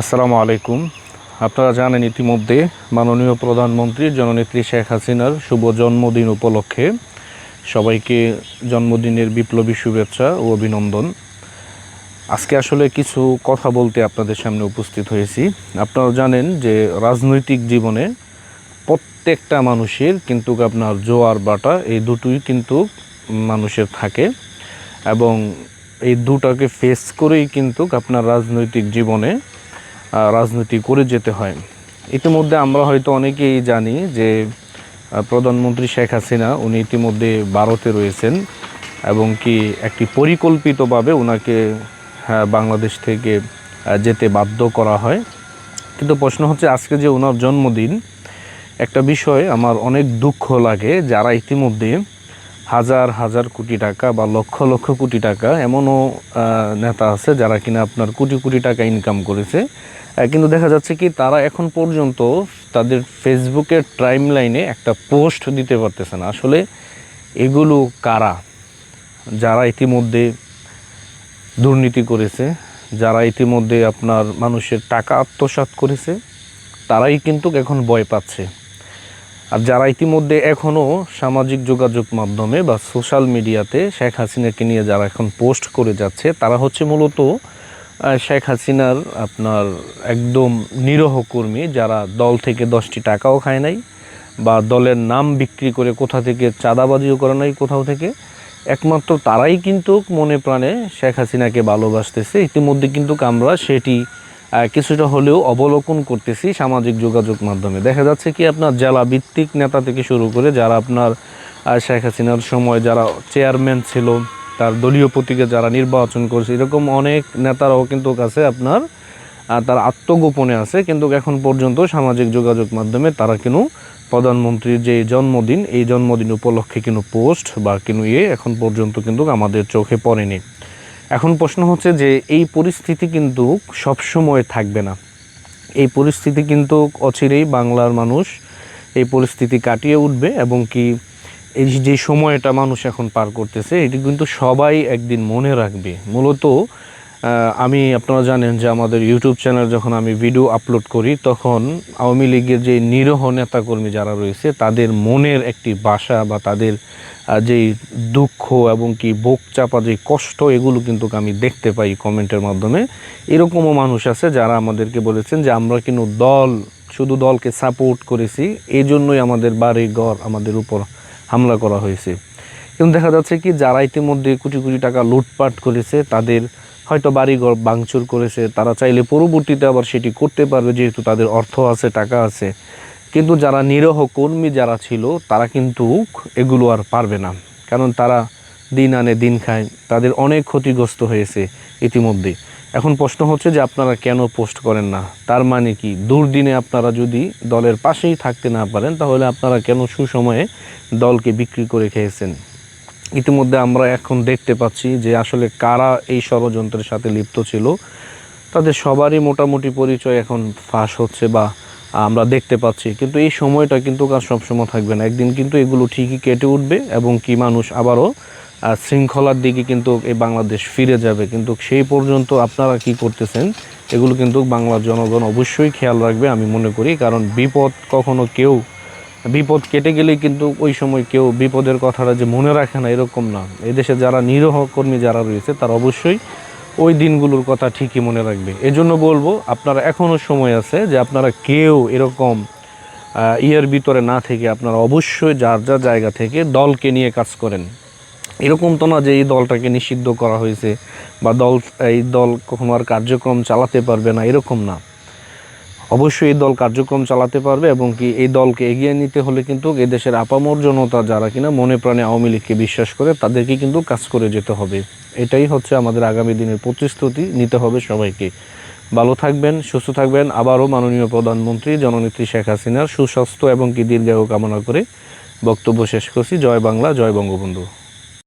আসসালামু আলাইকুম। আপনারা জানেন ইতিমধ্যে মাননীয় প্রধানমন্ত্রী জননেত্রী শেখ হাসিনার শুভ জন্মদিন উপলক্ষে সবাইকে জন্মদিনের বিপ্লবী শুভেচ্ছা ও অভিনন্দন। আজকে আসলে কিছু কথা বলতে আপনাদের সামনে উপস্থিত হয়েছি। আপনারা জানেন যে রাজনৈতিক জীবনে প্রত্যেকটা মানুষের কিন্তু আপনার জোয়ার বাটা এই দুটোই কিন্তু মানুষের থাকে এবং এই দুটাকে ফেস করেই কিন্তু আপনার রাজনৈতিক জীবনে রাজনীতি করে যেতে হয়। ইতিমধ্যে আমরা হয়তো অনেকেই জানি যে প্রধানমন্ত্রী শেখ হাসিনা উনি ইতিমধ্যে ভারতে রয়েছেন এবং কি একটি পরিকল্পিতভাবে ওনাকে বাংলাদেশ থেকে যেতে বাধ্য করা হয়। কিন্তু প্রশ্ন হচ্ছে আজকে যে ওনার জন্মদিন, একটা বিষয় আমার অনেক দুঃখ লাগে, যারা ইতিমধ্যে হাজার হাজার কোটি টাকা বা লক্ষ লক্ষ কোটি টাকা, এমনও নেতা আছে যারা কিনা আপনার কোটি কোটি টাকা ইনকাম করেছে, কিন্তু দেখা যাচ্ছে কি তারা এখন পর্যন্ত তাদের ফেসবুকের টাইম লাইনে একটা পোস্ট দিতে পারতেছে না। আসলে এগুলো কারা? যারা ইতিমধ্যে দুর্নীতি করেছে, যারা ইতিমধ্যে আপনার মানুষের টাকা আত্মসাৎ করেছে, তারাই কিন্তু এখন ভয় পাচ্ছে। আর যারা ইতিমধ্যে এখনও সামাজিক যোগাযোগ মাধ্যমে বা সোশ্যাল মিডিয়াতে শেখ হাসিনাকে নিয়ে যারা এখন পোস্ট করে যাচ্ছে, তারা হচ্ছে মূলত শেখ হাসিনার আপনার একদম নিরীহ কর্মী, যারা দল থেকে 10টি টাকাও খায় নাই বা দলের নাম বিক্রি করে কোথা থেকে চাঁদাবাজিও করে নাই কোথাও থেকে। একমাত্র তারাই কিন্তু মনে প্রাণে শেখ হাসিনাকে ভালোবাসতেছে। ইতিমধ্যে কিন্তু আমরা সেটি কিছুটা হলেও অবলোকন করতেছি সামাজিক যোগাযোগ মাধ্যমে। দেখা যাচ্ছে কি আপনার জেলা ভিত্তিক নেতা থেকে শুরু করে যারা আপনার শেখ হাসিনার সময় যারা চেয়ারম্যান ছিল, তার দলীয় প্রতীকে যারা নির্বাচন করছে, এরকম অনেক নেতারাও কিন্তু কাছে আপনার তার আত্মগোপনে আছে, কিন্তু এখন পর্যন্ত সামাজিক যোগাযোগ মাধ্যমে তারা কিন্তু প্রধানমন্ত্রীর যে জন্মদিন, এই জন্মদিন উপলক্ষে কিন্তু পোস্ট বা কিন্তু এখন পর্যন্ত কিন্তু আমাদের চোখে পড়েনি। এখন প্রশ্ন হচ্ছে যে এই পরিস্থিতি কিন্তু সবসময় থাকবে না। এই পরিস্থিতি কিন্তু অচিরেই বাংলার মানুষ এই পরিস্থিতি কাটিয়ে উঠবে এবং কি এই যে সময়টা মানুষ এখন পার করতেছে, এটি কিন্তু সবাই একদিন মনে রাখবে। মূলত আপনারা জানেন যে আমাদের ইউটিউব চ্যানেল যখন আমি ভিডিও আপলোড করি, তখন আওয়ামী লীগের যে নিরীহ নেতাকর্মী যারা রয়েছে তাদের মনের একটি ভাষা বা তাদের যেই দুঃখ এবং কি বুক চাপা যে কষ্ট, এগুলো কিন্তু আমি দেখতে পাই কমেন্টের মাধ্যমে। এরকমও মানুষ আছে যারা আমাদেরকে বলেছেন যে আমরা কিন্তু শুধু দলকে সাপোর্ট করেছি, এই জন্যই আমাদের বাড়ি ঘর আমাদের উপর হামলা করা হয়েছে। কিন্তু দেখা যাচ্ছে কি যারা ইতিমধ্যে কোটি কোটি টাকা লুটপাট করেছে, তাদের হয়তো বাড়িঘর ভাঙচুর করেছে, তারা চাইলে পরবর্তীতে আবার সেটি করতে পারবে যেহেতু তাদের অর্থ আছে, টাকা আছে। কিন্তু যারা নিরীহ কর্মী যারা ছিল, তারা কিন্তু এগুলো আর পারবে না, কারণ তারা দিন আনে দিন খায়, তাদের অনেক ক্ষতিগ্রস্ত হয়েছে ইতিমধ্যে। এখন প্রশ্ন হচ্ছে যে আপনারা কেন পোস্ট করেন না? তার মানে কি দুর্দিনে আপনারা যদি দলের পাশেই থাকতে না পারেন, তাহলে আপনারা কেন সুসময়ে দলকে বিক্রি করে খেয়েছেন? ইতিমধ্যে আমরা এখন দেখতে পাচ্ছি যে আসলে কারা এই ষড়যন্ত্রের সাথে লিপ্ত ছিল, তাদের সবারই মোটামুটি পরিচয় এখন ফাঁস হচ্ছে বা আমরা দেখতে পাচ্ছি। কিন্তু এই সময়টা কিন্তু আর সবসময় থাকবে না, একদিন কিন্তু এগুলো ঠিকই কেটে উঠবে এবং কি মানুষ আবারও শৃঙ্খলার দিকে কিন্তু এই বাংলাদেশ ফিরে যাবে। কিন্তু সেই পর্যন্ত আপনারা কি করতেছেন, এগুলো কিন্তু বাংলার জনগণ অবশ্যই খেয়াল রাখবে আমি মনে করি। কারণ বিপদ কেটে গেলেই কিন্তু ওই সময় কেউ বিপদের কথাটা যে মনে রাখে না, এরকম না। এদেশে যারা নিরীহ কর্মী যারা রয়েছে, তারা অবশ্যই ওই দিনগুলোর কথা ঠিকই মনে রাখবে। এজন্য বলবো আপনারা এখনও সময় আছে যে আপনারা কেউ এরকম ইয়ের ভিতরে না থেকে আপনারা অবশ্যই যার যার জায়গা থেকে দলকে নিয়ে কাজ করেন। এরকম তো না যে এই দলটাকে নিষিদ্ধ করা হয়েছে বা এই দল কখনো আর কার্যক্রম চালাতে পারবে না, এরকম না। অবশ্যই এই দল কার্যক্রম চালাতে পারবে এবং কি এই দলকে এগিয়ে নিতে হলে কিন্তু এদেশের আপামর জনতা যারা কিনা মনে প্রাণে আওয়ামী লীগকে বিশ্বাস করে, তাদেরকে কিন্তু কাজ করে যেতে হবে। এটাই হচ্ছে আমাদের আগামী দিনের প্রতিশ্রুতি নিতে হবে সবাইকে। ভালো থাকবেন, সুস্থ থাকবেন। আবারও মাননীয় প্রধানমন্ত্রী জননেত্রী শেখ হাসিনার সুস্বাস্থ্য এবং কি দীর্ঘায়ু কামনা করে বক্তব্য শেষ করছি। জয় বাংলা, জয় বঙ্গবন্ধু।